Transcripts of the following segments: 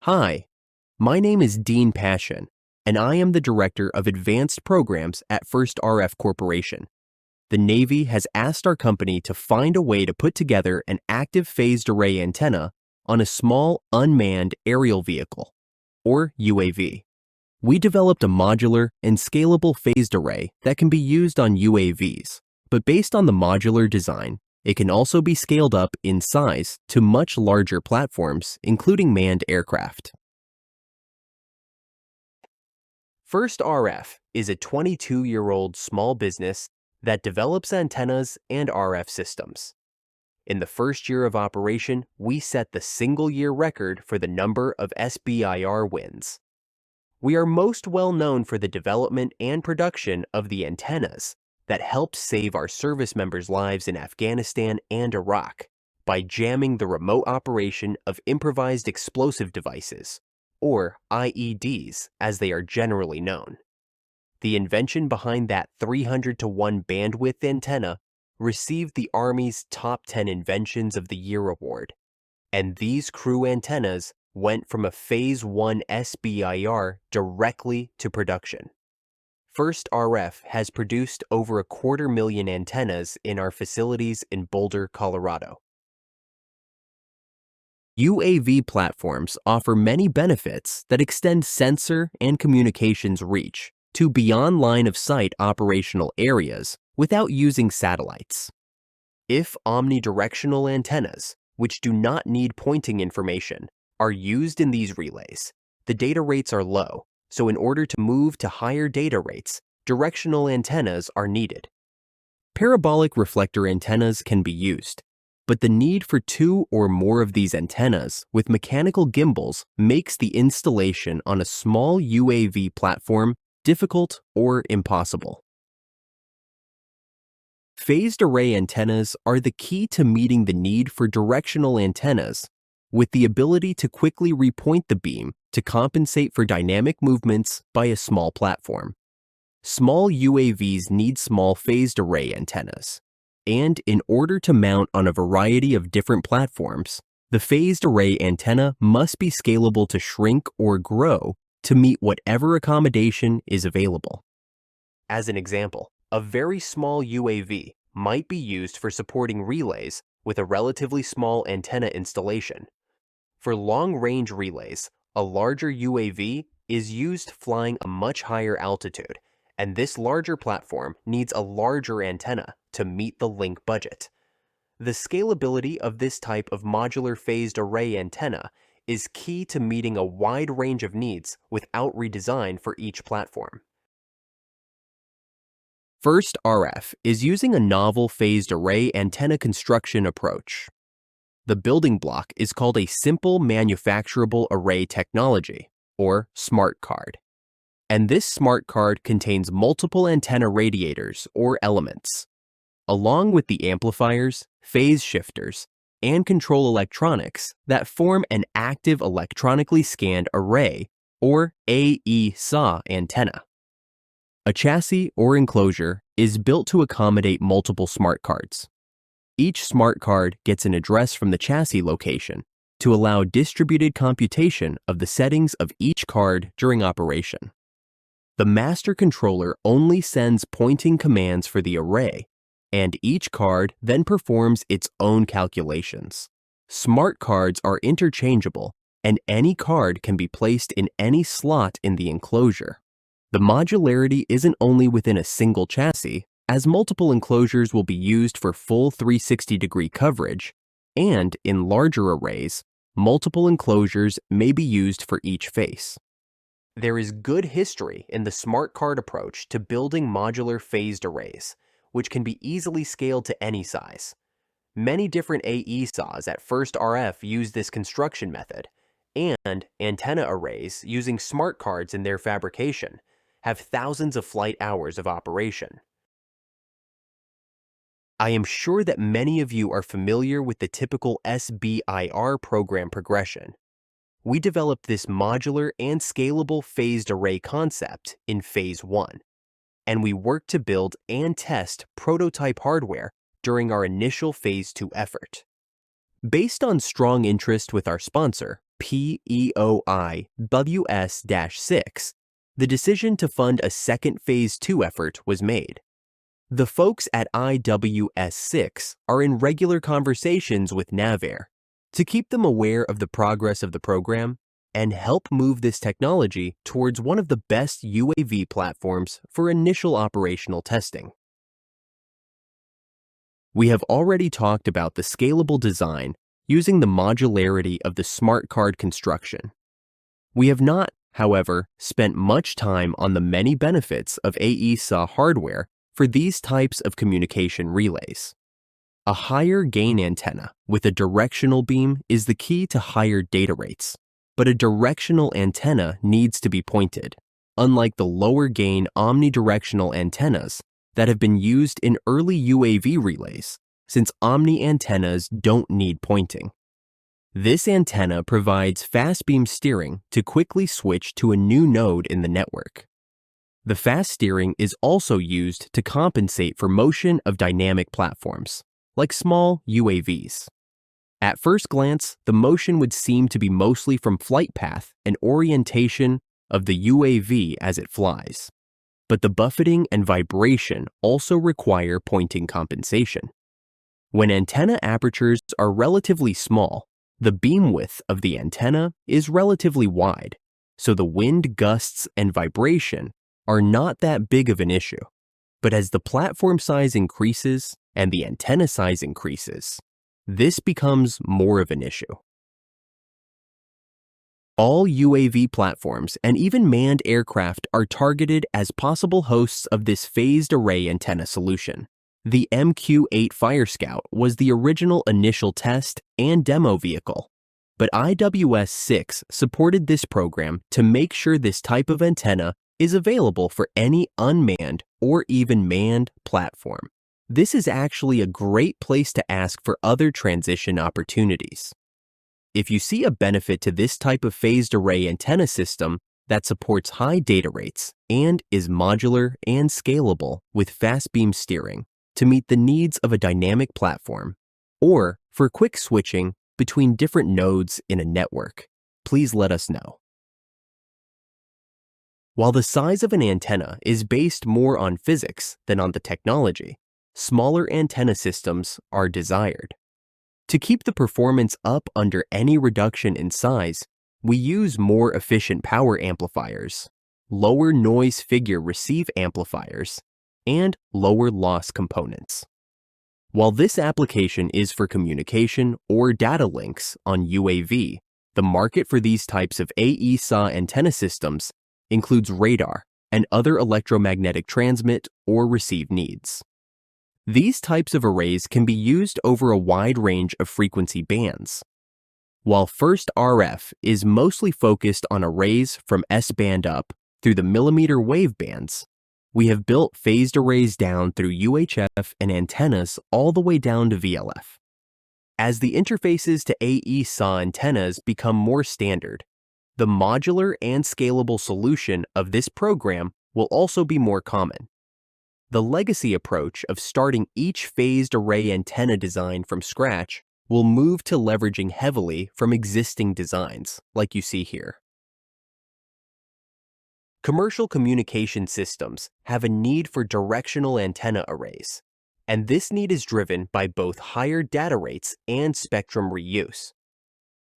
Hi, my name is Dean Passion, and I am the Director of Advanced Programs at First RF Corporation. The Navy has asked our company to find a way to put together an active phased array antenna on a small unmanned aerial vehicle, or UAV. We developed a modular and scalable phased array that can be used on UAVs, but based on the modular design, it can also be scaled up in size to much larger platforms, including manned aircraft. First RF is a 22-year-old small business that develops antennas and RF systems. In the first year of operation, we set the single-year record for the number of SBIR wins. We are most well known for the development and production of the antennas that helped save our service members' lives in Afghanistan and Iraq by jamming the remote operation of improvised explosive devices, or IEDs as they are generally known. The invention behind that 300-to-1 bandwidth antenna received the Army's Top 10 Inventions of the Year award, and these crew antennas went from a Phase 1 SBIR directly to production. First RF has produced over 250,000 antennas in our facilities in Boulder, Colorado. UAV platforms offer many benefits that extend sensor and communications reach to beyond line-of-sight operational areas without using satellites. If omnidirectional antennas, which do not need pointing information, are used in these relays, the data rates are low, so in order to move to higher data rates, directional antennas are needed. Parabolic reflector antennas can be used, but the need for two or more of these antennas with mechanical gimbals makes the installation on a small UAV platform difficult or impossible. Phased array antennas are the key to meeting the need for directional antennas with the ability to quickly repoint the beam to compensate for dynamic movements by a small platform. Small UAVs need small phased array antennas, and in order to mount on a variety of different platforms, the phased array antenna must be scalable to shrink or grow to meet whatever accommodation is available. As an example, a very small UAV might be used for supporting relays with a relatively small antenna installation. For long-range relays, a larger UAV is used flying a much higher altitude, and this larger platform needs a larger antenna to meet the link budget. The scalability of this type of modular phased array antenna is key to meeting a wide range of needs without redesign for each platform. First RF is using a novel phased array antenna construction approach. The building block is called a Simple Manufacturable Array Technology, or SMART card. And this SMART card contains multiple antenna radiators or elements, along with the amplifiers, phase shifters, and control electronics that form an active electronically scanned array, or AESA antenna. A chassis or enclosure is built to accommodate multiple SMART cards. Each SMART card gets an address from the chassis location to allow distributed computation of the settings of each card during operation. The master controller only sends pointing commands for the array, and each card then performs its own calculations. SMART cards are interchangeable, and any card can be placed in any slot in the enclosure. The modularity isn't only within a single chassis, as multiple enclosures will be used for full 360-degree coverage, and in larger arrays, multiple enclosures may be used for each face. There is good history in the SMART card approach to building modular phased arrays, which can be easily scaled to any size. Many different AESAs at First RF use this construction method, and antenna arrays using SMART cards in their fabrication have thousands of flight hours of operation. I am sure that many of you are familiar with the typical SBIR program progression. We developed this modular and scalable phased array concept in Phase 1, and we worked to build and test prototype hardware during our initial Phase 2 effort. Based on strong interest with our sponsor, PEOI-WS-6, the decision to fund a second Phase 2 effort was made. The folks at IWS-6 are in regular conversations with NAVAIR to keep them aware of the progress of the program and help move this technology towards one of the best UAV platforms for initial operational testing. We have already talked about the scalable design using the modularity of the smart card construction. We have not, however, spent much time on the many benefits of AESA hardware for these types of communication relays. A higher gain antenna with a directional beam is the key to higher data rates, but a directional antenna needs to be pointed, unlike the lower gain omnidirectional antennas that have been used in early UAV relays, since omni antennas don't need pointing. This antenna provides fast beam steering to quickly switch to a new node in the network. The fast steering is also used to compensate for motion of dynamic platforms, like small UAVs. At first glance, the motion would seem to be mostly from flight path and orientation of the UAV as it flies. But the buffeting and vibration also require pointing compensation. When antenna apertures are relatively small, the beam width of the antenna is relatively wide, so the wind gusts and vibration are not that big of an issue. But as the platform size increases and the antenna size increases, this becomes more of an issue. All UAV platforms and even manned aircraft are targeted as possible hosts of this phased array antenna solution. The MQ-8 Fire Scout was the original initial test and demo vehicle, but IWS-6 supported this program to make sure this type of antenna is available for any unmanned or even manned platform. This is actually a great place to ask for other transition opportunities. If you see a benefit to this type of phased array antenna system that supports high data rates and is modular and scalable with fast beam steering to meet the needs of a dynamic platform, or for quick switching between different nodes in a network, please let us know. While the size of an antenna is based more on physics than on the technology, smaller antenna systems are desired. To keep the performance up under any reduction in size, we use more efficient power amplifiers, lower noise figure receive amplifiers, and lower loss components. While this application is for communication or data links on UAV, the market for these types of AESA antenna systems includes radar and other electromagnetic transmit or receive needs. These types of arrays can be used over a wide range of frequency bands. While First RF is mostly focused on arrays from S-band up through the millimeter wave bands, we have built phased arrays down through UHF and antennas all the way down to VLF. As the interfaces to AESA antennas become more standard, the modular and scalable solution of this program will also be more common. The legacy approach of starting each phased array antenna design from scratch will move to leveraging heavily from existing designs, like you see here. Commercial communication systems have a need for directional antenna arrays, and this need is driven by both higher data rates and spectrum reuse.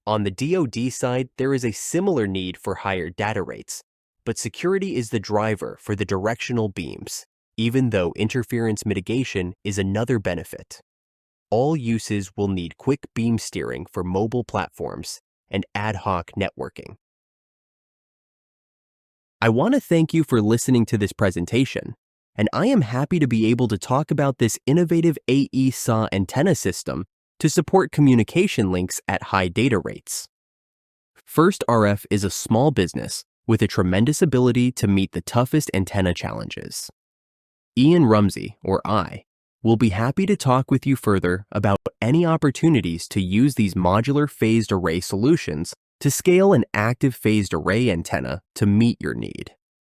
On the DoD side, there is a similar need for higher data rates, but security is the driver for the directional beams, even though interference mitigation is another benefit. All uses will need quick beam steering for mobile platforms and ad hoc networking. I want to thank you for listening to this presentation, and I am happy to be able to talk about this innovative AESA antenna system to support communication links at high data rates. First RF is a small business with a tremendous ability to meet the toughest antenna challenges. Ian Rumsey, or I, will be happy to talk with you further about any opportunities to use these modular phased array solutions to scale an active phased array antenna to meet your need.